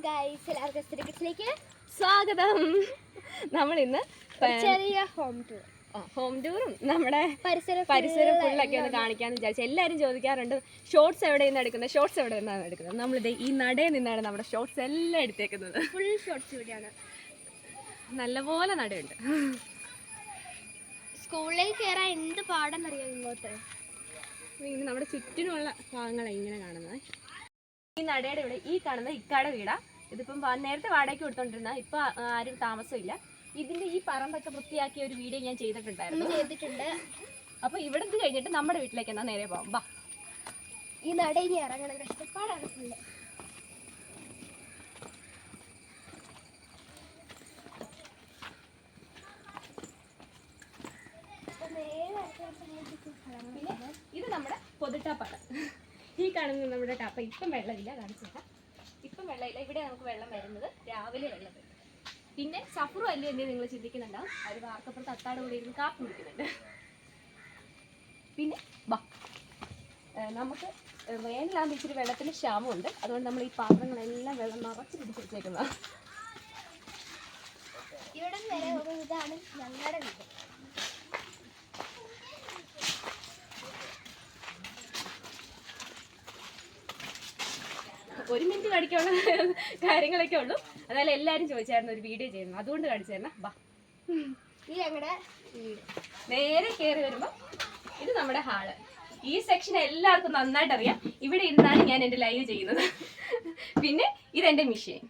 Guys, എല്ലാവർക്കും സ്വാഗതം. നമ്മൾ ഇന്ന് ചെറിയ ഹോം ടൂറും നമ്മുടെ പരിസരം ഫുള്ളൊക്കെ ഒന്ന് കാണിക്കാന്ന് വിചാരിച്ചു. എല്ലാവരും ചോദിക്കാറുണ്ട് ഷോർട്സ് എവിടെ നിന്ന് എടുക്കുന്നത്, ഷോർട്സ് എവിടെ നിന്നാണ് എടുക്കുന്നത്. നമ്മളിത് ഈ നടയിൽ നിന്നാണ് നമ്മുടെ ഷോർട്സ് എല്ലാം എടുത്തേക്കുന്നത്. ഫുൾ ഷോർട്സ് ഇവിടെയാണ്. നല്ലപോലെ നടയുണ്ട്. സ്കൂളിലേക്ക് കയറാൻ എന്ത് പാടെന്നറിയാം. ഇങ്ങോട്ട് ഇങ്ങനെ നമ്മുടെ ചുറ്റിനുള്ള ഭാഗങ്ങളാണ് ഇങ്ങനെ കാണുന്നത്. ഈ നടയുടെ ഇവിടെ ഈ കാണുന്നത് ഇക്കാടെ വീടാ. ഇതിപ്പം നേരത്തെ വാടകയ്ക്ക് കൊടുത്തോണ്ടിരുന്ന, ഇപ്പൊ ആരും താമസമില്ല. ഇതിന്റെ ഈ പറമ്പൊക്കെ വൃത്തിയാക്കിയ ഒരു വീഡിയോ ഞാൻ ചെയ്തിട്ടുണ്ട്. അപ്പൊ ഇവിടുന്ന് കഴിഞ്ഞിട്ട് നമ്മുടെ വീട്ടിലേക്ക് എന്നാ നേരെ പോകാം. ബാ, ഈ നടയിൽ ഇറങ്ങണം, കഷ്ടപ്പാടാണ്. ഇത് നമ്മുടെ പൊതുട്ടാപ്പാണ്. ഈ കാണുന്നത് നമ്മുടെ ടാപ്പ. ഇപ്പം വെള്ളമില്ല, കാണിച്ചില്ല. ഇപ്പം വെള്ളമില്ല. ഇവിടെ നമുക്ക് വെള്ളം വരുന്നത് രാവിലെ വെള്ളം വരും. പിന്നെ സഫറും അല്ലേ എന്നെ നിങ്ങൾ ചിന്തിക്കുന്നുണ്ടാവും. അവർ വാർക്കപ്പുറത്ത് അത്താട് കൂടി ഇരുന്ന് കാപ്പി കുടിക്കുന്നുണ്ട്. പിന്നെ ബാ, നമുക്ക് വേനലാകുമ്പോൾ ഇച്ചിരി വെള്ളത്തിന് ക്ഷാമമുണ്ട്. അതുകൊണ്ട് നമ്മൾ ഈ പാത്രങ്ങളെല്ലാം വെള്ളം നിറച്ച് പിടിച്ച് വെച്ചേക്കുന്നതാണ്. ഇവിടെ വരെ ഇതാണ് ഞങ്ങളുടെ വീട്. ഒരു മിനിറ്റ് കാണിക്കാനുള്ള കാര്യങ്ങളൊക്കെ ഉള്ളൂ. അതായത് എല്ലാവരും ചോദിച്ചായിരുന്നു ഒരു വീഡിയോ ചെയ്യുന്നു, അതുകൊണ്ട് കാണിച്ചു തരണം. ബാ, ഈ ഞങ്ങളുടെ വീട് നേരെ കയറി വരുമ്പോൾ ഇത് നമ്മുടെ ഹാള്. ഈ സെക്ഷൻ എല്ലാവർക്കും നന്നായിട്ട് അറിയാം. ഇവിടെ ഇരുന്നാണ് ഞാൻ എൻ്റെ ലൈവ് ചെയ്യുന്നത്. പിന്നെ ഇതെൻ്റെ മെഷീൻ.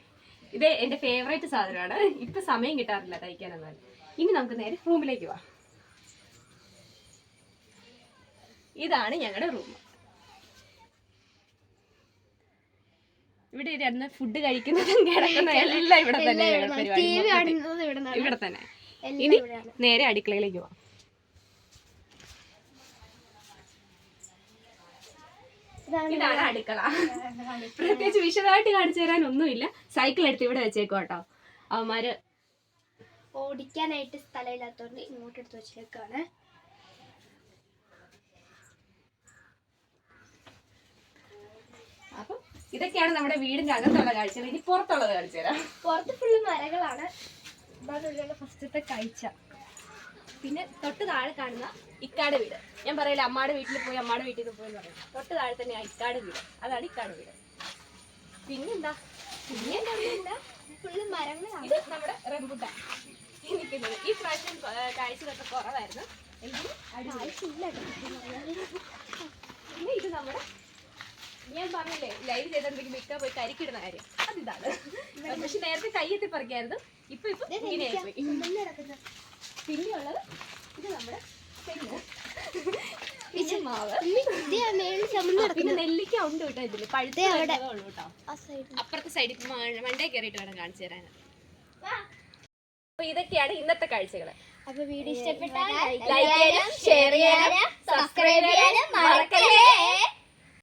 ഇത് എൻ്റെ ഫേവറേറ്റ് സാധനമാണ്. ഇപ്പം സമയം കിട്ടാറില്ല തയ്ക്കാനെന്നാലും. ഇനി നമുക്ക് നേരെ റൂമിലേക്ക് പോവാം. ഇതാണ് ഞങ്ങളുടെ റൂം. ഇവിടെ ഇരുന്ന് ഫുഡ് കഴിക്കുന്നതും കിടക്കുന്നതും എല്ലാം ഇവിടെ തന്നെ പരിപാടി. ഇവിടെ തന്നെ. ഇനി നേരെ അടുക്കളയിലേക്ക് പോവാം. ഇതാണ് അടുക്കള. പ്രത്യേകിച്ച് വിശദമായിട്ട് കാണിച്ചു തരാൻ ഒന്നുമില്ല. സൈക്കിൾ എടുത്ത് ഇവിടെ വെച്ചേക്കോ കേട്ടോ. അവന്മാര് ഓടിക്കാനായിട്ട് സ്ഥലമില്ലാത്തതുകൊണ്ട് ഇങ്ങോട്ട് എടുത്ത് വെച്ചേക്കാണ്. അപ്പം ഇതൊക്കെയാണ് നമ്മുടെ വീടിന്റെ അകത്തുള്ള കാഴ്ചകൾ. ഇനി പുറത്തുള്ളത് കാണിച്ചു തരാം. പുറത്ത് ഫുള്ള് മരങ്ങളാണ്. ഫസ്റ്റത്തെ കാഴ്ച. പിന്നെ തൊട്ട് താഴെ കാണുന്ന ഇക്കാടെ വീട്. ഞാൻ പറയില്ല അമ്മാടെ വീട്ടിൽ പോയി അമ്മാടെ വീട്ടിൽ നിന്ന് പോയി എന്ന് പറയും. തൊട്ട് താഴെ തന്നെയാണ് ഇക്കാടെ വീട്. അതാണ് ഇക്കാടെ വീട്. പിന്നെന്താ, പിന്നെ ഫുള്ള് മരങ്ങളാണ്. ഇത് നമ്മുടെ റംബൂട്ടാൻ നിൽക്കുന്നത്. ഈ പ്രാവശ്യം കാഴ്ചകളൊക്കെ കുറവായിരുന്നു. എങ്കിലും പിന്നെ ഇത് നമ്മുടെ, ഞാൻ പറഞ്ഞില്ലേ ലൈവ് ചെയ്തോണ്ടെങ്കിൽ മിക്ക പോയി കരിക്കിടുന്ന കാര്യം, അതിതാണ്. പക്ഷെ നേരത്തെ കയ്യെത്തി പറിക്കായിരുന്നു. ഇപ്പൊ ഇങ്ങനെയായി. പിന്നെയുള്ളത് ഇത് നമ്മുടെ തെങ്ങ്, മാവ്. പിന്നെ നെല്ലിക്ക ഉണ്ട് കേട്ടോ. ഇതില് പഴുത്ത ഉള്ളു കേട്ടോ. അപ്പുറത്തെ സൈഡിൽ മണ്ടേ കയറിയിട്ട് വേണം കാണിച്ചു തരാൻ. അപ്പൊ ഇതൊക്കെയാണ് ഇന്നത്തെ കാഴ്ചകള്. അപ്പൊ വീഡിയോ ഇഷ്ടപ്പെട്ടാൽ ലൈക്ക് ചെയ്യാനും ഷെയർ ചെയ്യാനും സബ്സ്ക്രൈബ് ചെയ്യാനും മറക്കല്ലേ.